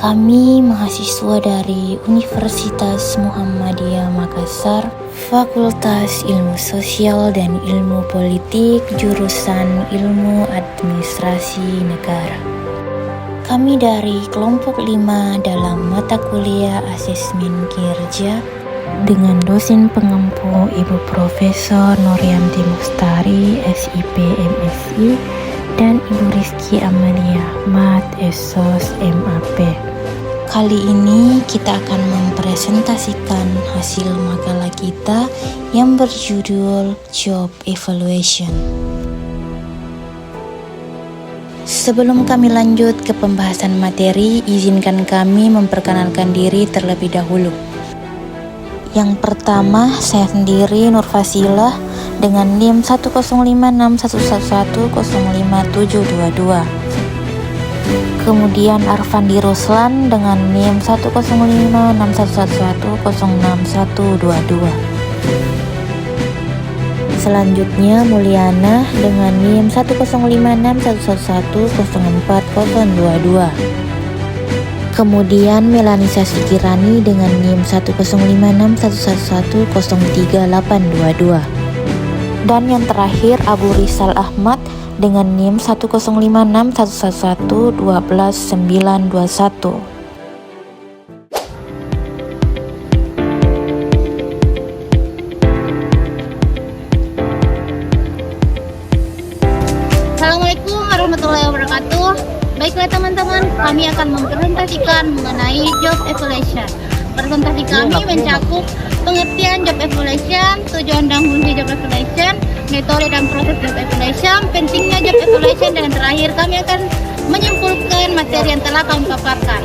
Kami mahasiswa dari Universitas Muhammadiyah Makassar, Fakultas Ilmu Sosial dan Ilmu Politik, jurusan Ilmu Administrasi Negara. Kami dari kelompok 5 dalam mata kuliah Asesmen Kinerja dengan dosen pengempu Ibu Profesor Nuryanti Mustari, SIP MSI, dan Ibu Rizky Amalia, Mat Esos MAP. Kali ini kita akan mempresentasikan hasil makalah kita yang berjudul Job Evaluation. Sebelum kami lanjut ke pembahasan materi, izinkan kami memperkenalkan diri terlebih dahulu. Yang pertama, saya sendiri Nur Fasilah dengan NIM 1056111055722. Kemudian Arfandi Ruslan dengan NIM 1056111066122. Selanjutnya Mulyana dengan NIM 1056111040022. Kemudian Melanisa Sikirani dengan NIM 10561110382. Dan yang terakhir Abu Rizal Ahmad dengan NIM 1056111121921. Assalamualaikum warahmatullahi wabarakatuh. Baiklah teman-teman, kami akan mempresentasikan mengenai job evaluation. Presentasi kami mencakup pengertian job evaluation, tujuan dan fungsi job evaluation, metode dan proses job evaluation, pentingnya job evaluation, dan terakhir kami akan menyimpulkan materi yang telah kami paparkan.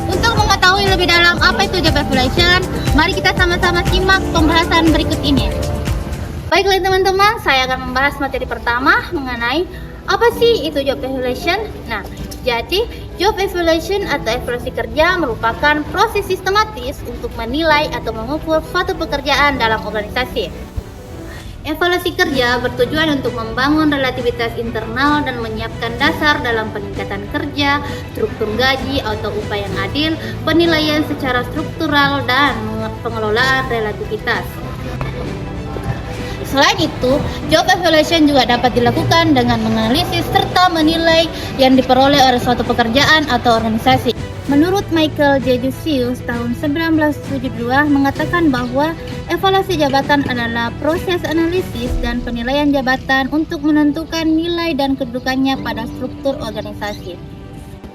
Untuk mengetahui lebih dalam apa itu job evaluation, mari kita sama-sama simak pembahasan berikut ini. Baiklah teman-teman, saya akan membahas materi pertama mengenai apa sih itu job evaluation. Nah, jadi job evaluation atau evaluasi kerja merupakan proses sistematis untuk menilai atau mengukur suatu pekerjaan dalam organisasi. Evaluasi kerja bertujuan untuk membangun relativitas internal dan menyiapkan dasar dalam peningkatan kerja, struktur gaji atau upah yang adil, penilaian secara struktural, dan pengelolaan relativitas. Selain itu, job evaluation juga dapat dilakukan dengan menganalisis serta menilai yang diperoleh oleh suatu pekerjaan atau organisasi. Menurut Michael J. Jussius tahun 1972 mengatakan bahwa evaluasi jabatan adalah proses analisis dan penilaian jabatan untuk menentukan nilai dan kedudukannya pada struktur organisasi.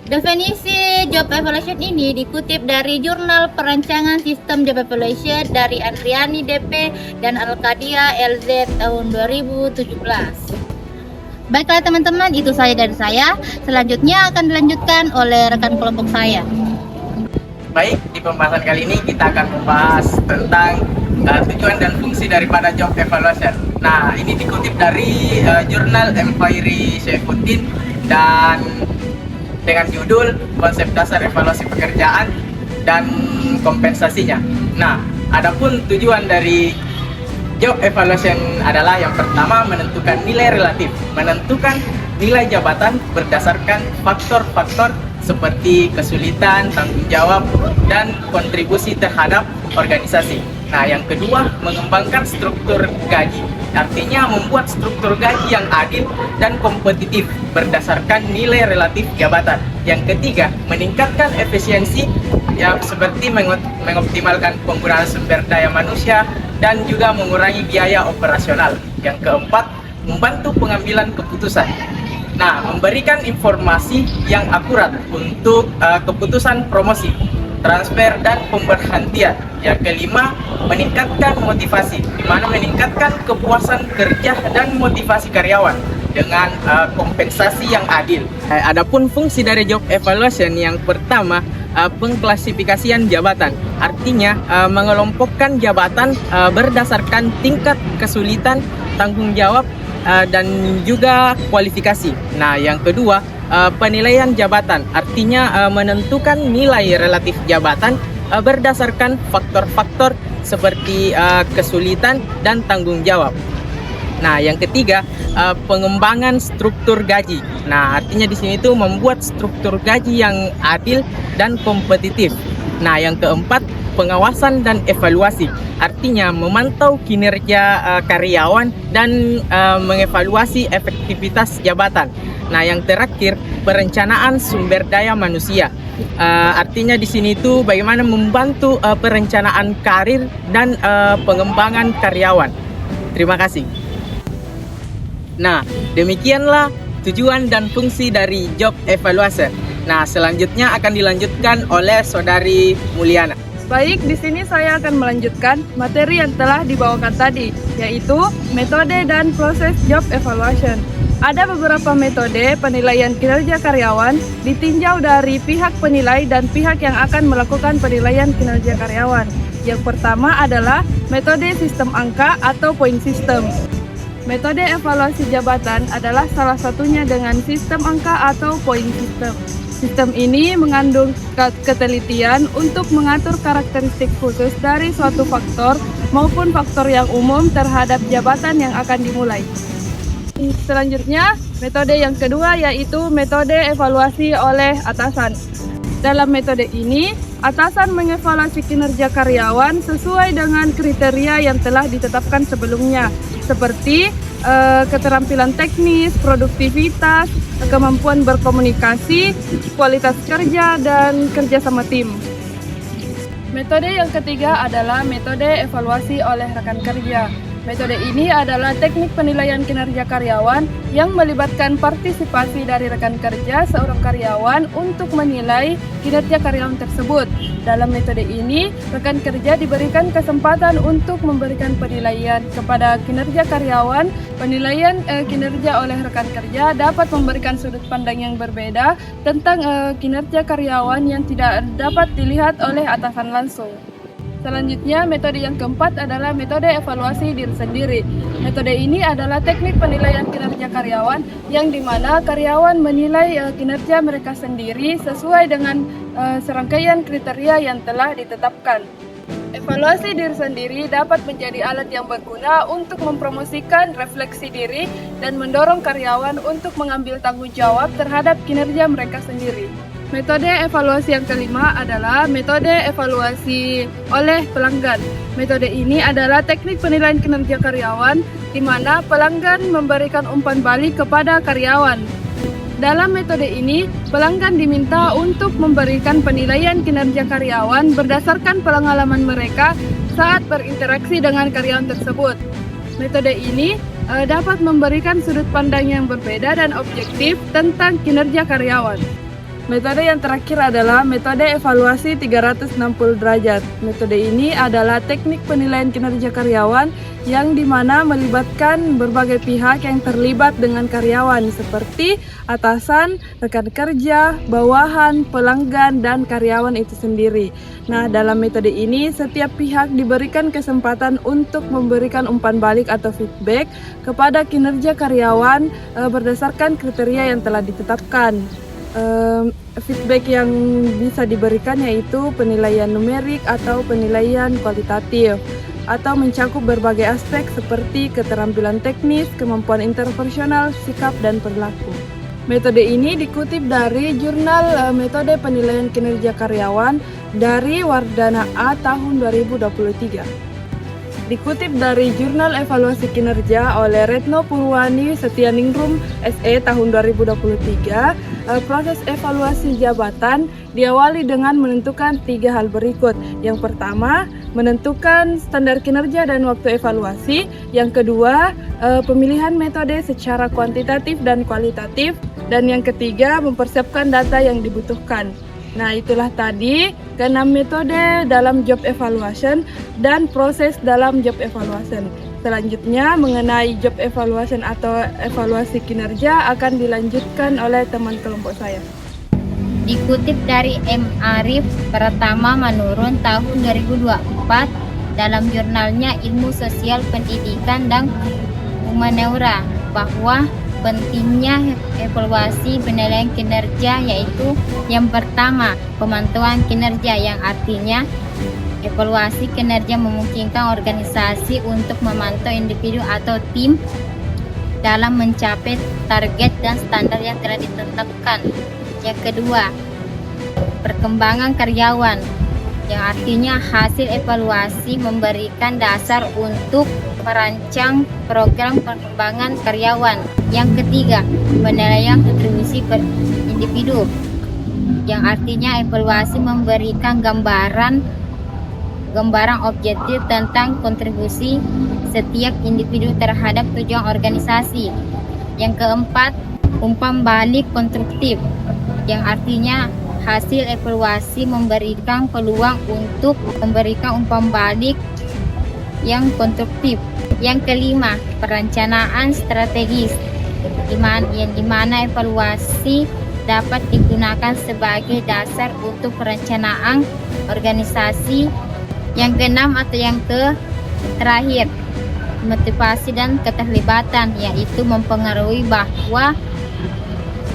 Definisi job evaluation ini dikutip dari Jurnal Perancangan Sistem Job Evaluation dari Andriani DP dan Al-Qadia LZ tahun 2017. Baiklah teman-teman, itu saja dari saya. Selanjutnya akan dilanjutkan oleh rekan kelompok saya. Baik, di pembahasan kali ini kita akan membahas tentang tujuan dan fungsi daripada job evaluation. Nah, ini dikutip dari Jurnal Empiri Saifuddin dan dengan judul Konsep Dasar Evaluasi Pekerjaan dan Kompensasinya. Nah, adapun tujuan dari job evaluation adalah yang pertama menentukan nilai relatif, menentukan nilai jabatan berdasarkan faktor-faktor seperti kesulitan, tanggung jawab, dan kontribusi terhadap organisasi. Nah, yang kedua, mengembangkan struktur gaji, artinya membuat struktur gaji yang adil dan kompetitif berdasarkan nilai relatif jabatan. Yang ketiga, meningkatkan efisiensi yang seperti mengoptimalkan penggunaan sumber daya manusia dan juga mengurangi biaya operasional. Yang keempat, membantu pengambilan keputusan. Nah, memberikan informasi yang akurat untuk keputusan promosi, transfer, dan pemberhentian. Yang kelima, meningkatkan motivasi, di mana meningkatkan kepuasan kerja dan motivasi karyawan dengan kompensasi yang adil. Adapun fungsi dari job evaluation yang pertama, pengklasifikasian jabatan, artinya mengelompokkan jabatan berdasarkan tingkat kesulitan, tanggung jawab, dan juga kualifikasi. Nah, yang kedua, penilaian jabatan, artinya menentukan nilai relatif jabatan berdasarkan faktor-faktor seperti kesulitan dan tanggung jawab. Nah, yang ketiga, pengembangan struktur gaji. Nah, artinya di sini tuh membuat struktur gaji yang adil dan kompetitif. Nah, yang keempat, pengawasan dan evaluasi. Artinya memantau kinerja karyawan dan mengevaluasi efektivitas jabatan. Nah, yang terakhir, perencanaan sumber daya manusia. Artinya di sini tuh bagaimana membantu perencanaan karir dan pengembangan karyawan. Terima kasih. Nah, demikianlah tujuan dan fungsi dari job evaluation. Nah, selanjutnya akan dilanjutkan oleh Saudari Mulyana. Baik, di sini saya akan melanjutkan materi yang telah dibawakan tadi, yaitu metode dan proses job evaluation. Ada beberapa metode penilaian kinerja karyawan ditinjau dari pihak penilai dan pihak yang akan melakukan penilaian kinerja karyawan. Yang pertama adalah metode sistem angka atau point system. Metode evaluasi jabatan adalah salah satunya dengan sistem angka atau point system. Sistem ini mengandung ketelitian untuk mengatur karakteristik khusus dari suatu faktor maupun faktor yang umum terhadap jabatan yang akan dimulai. Selanjutnya, metode yang kedua yaitu metode evaluasi oleh atasan. Dalam metode ini, atasan mengevaluasi kinerja karyawan sesuai dengan kriteria yang telah ditetapkan sebelumnya, seperti keterampilan teknis, produktivitas, kemampuan berkomunikasi, kualitas kerja, dan kerja sama tim. Metode yang ketiga adalah metode evaluasi oleh rekan kerja. Metode ini adalah teknik penilaian kinerja karyawan yang melibatkan partisipasi dari rekan kerja seorang karyawan untuk menilai kinerja karyawan tersebut. Dalam metode ini, rekan kerja diberikan kesempatan untuk memberikan penilaian kepada kinerja karyawan. Penilaian kinerja oleh rekan kerja dapat memberikan sudut pandang yang berbeda tentang kinerja karyawan yang tidak dapat dilihat oleh atasan langsung. Selanjutnya, metode yang keempat adalah metode evaluasi diri sendiri. Metode ini adalah teknik penilaian kinerja karyawan yang dimana karyawan menilai kinerja mereka sendiri sesuai dengan serangkaian kriteria yang telah ditetapkan. Evaluasi diri sendiri dapat menjadi alat yang berguna untuk mempromosikan refleksi diri dan mendorong karyawan untuk mengambil tanggung jawab terhadap kinerja mereka sendiri. Metode evaluasi yang kelima adalah metode evaluasi oleh pelanggan. Metode ini adalah teknik penilaian kinerja karyawan di mana pelanggan memberikan umpan balik kepada karyawan. Dalam metode ini, pelanggan diminta untuk memberikan penilaian kinerja karyawan berdasarkan pengalaman mereka saat berinteraksi dengan karyawan tersebut. Metode ini dapat memberikan sudut pandang yang berbeda dan objektif tentang kinerja karyawan. Metode yang terakhir adalah metode evaluasi 360 derajat. Metode ini adalah teknik penilaian kinerja karyawan yang dimana melibatkan berbagai pihak yang terlibat dengan karyawan seperti atasan, rekan kerja, bawahan, pelanggan, dan karyawan itu sendiri. Nah, dalam metode ini setiap pihak diberikan kesempatan untuk memberikan umpan balik atau feedback kepada kinerja karyawan berdasarkan kriteria yang telah ditetapkan. Feedback yang bisa diberikan yaitu penilaian numerik atau penilaian kualitatif atau mencakup berbagai aspek seperti keterampilan teknis, kemampuan interpersonal, sikap, dan perilaku. Metode ini dikutip dari jurnal metode penilaian kinerja karyawan dari Wardana A tahun 2023. Dikutip dari Jurnal Evaluasi Kinerja oleh Retno Purwani Setianingrum SE tahun 2023, proses evaluasi jabatan diawali dengan menentukan 3 hal berikut. Yang pertama, menentukan standar kinerja dan waktu evaluasi. Yang kedua, pemilihan metode secara kuantitatif dan kualitatif. Dan yang ketiga, mempersiapkan data yang dibutuhkan. Nah, itulah tadi ke-6 metode dalam job evaluation dan proses dalam job evaluation. Selanjutnya mengenai job evaluation atau evaluasi kinerja akan dilanjutkan oleh teman kelompok saya. Dikutip dari M. Arif Pratama Manurun tahun 2024 dalam jurnalnya Ilmu Sosial Pendidikan dan Humaniora bahwa pentingnya evaluasi penilaian kinerja yaitu yang pertama pemantauan kinerja, yang artinya evaluasi kinerja memungkinkan organisasi untuk memantau individu atau tim dalam mencapai target dan standar yang telah ditetapkan. Yang kedua, perkembangan karyawan, yang artinya hasil evaluasi memberikan dasar untuk merancang program perkembangan karyawan. Yang ketiga, penilaian kontribusi per individu, yang artinya evaluasi memberikan gambaran objektif tentang kontribusi setiap individu terhadap tujuan organisasi. Yang keempat, umpan balik konstruktif, yang artinya hasil evaluasi memberikan peluang untuk memberikan umpan balik yang konstruktif. Yang kelima, perencanaan strategis, yang dimana evaluasi dapat digunakan sebagai dasar untuk perencanaan organisasi. Yang keenam atau yang terakhir, motivasi dan keterlibatan, yaitu mempengaruhi bahwa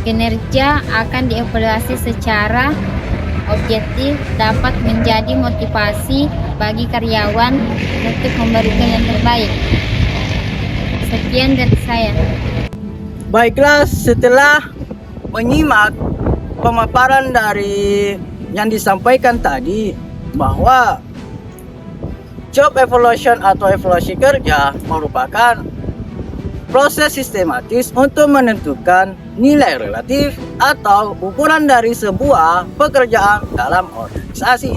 kinerja akan dievaluasi secara objektif dapat menjadi motivasi bagi karyawan untuk memberikan yang terbaik. Sekian dari saya. Baiklah, setelah menyimak pemaparan dari yang disampaikan tadi bahwa job evaluation atau evaluasi kerja merupakan proses sistematis untuk menentukan nilai relatif atau ukuran dari sebuah pekerjaan dalam organisasi.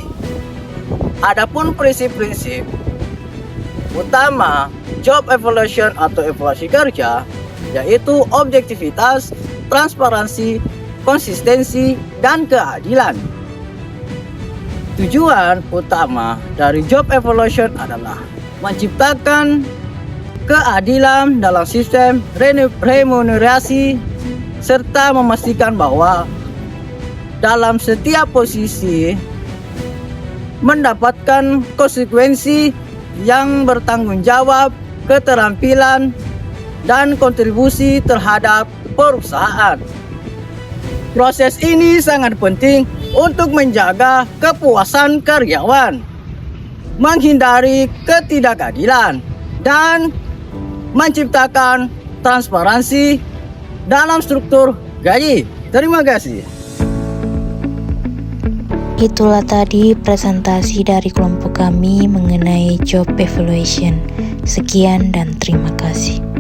Adapun prinsip-prinsip utama job evaluation atau evaluasi kerja yaitu objektivitas, transparansi, konsistensi, dan keadilan. Tujuan utama dari job evaluation adalah menciptakan keadilan dalam sistem remunerasi serta memastikan bahwa dalam setiap posisi mendapatkan konsekuensi yang bertanggung jawab, keterampilan, dan kontribusi terhadap perusahaan. Proses ini sangat penting untuk menjaga kepuasan karyawan, menghindari ketidakadilan, dan menciptakan transparansi dalam struktur gaji. Terima kasih. Itulah tadi presentasi dari kelompok kami mengenai job evaluation. Sekian dan terima kasih.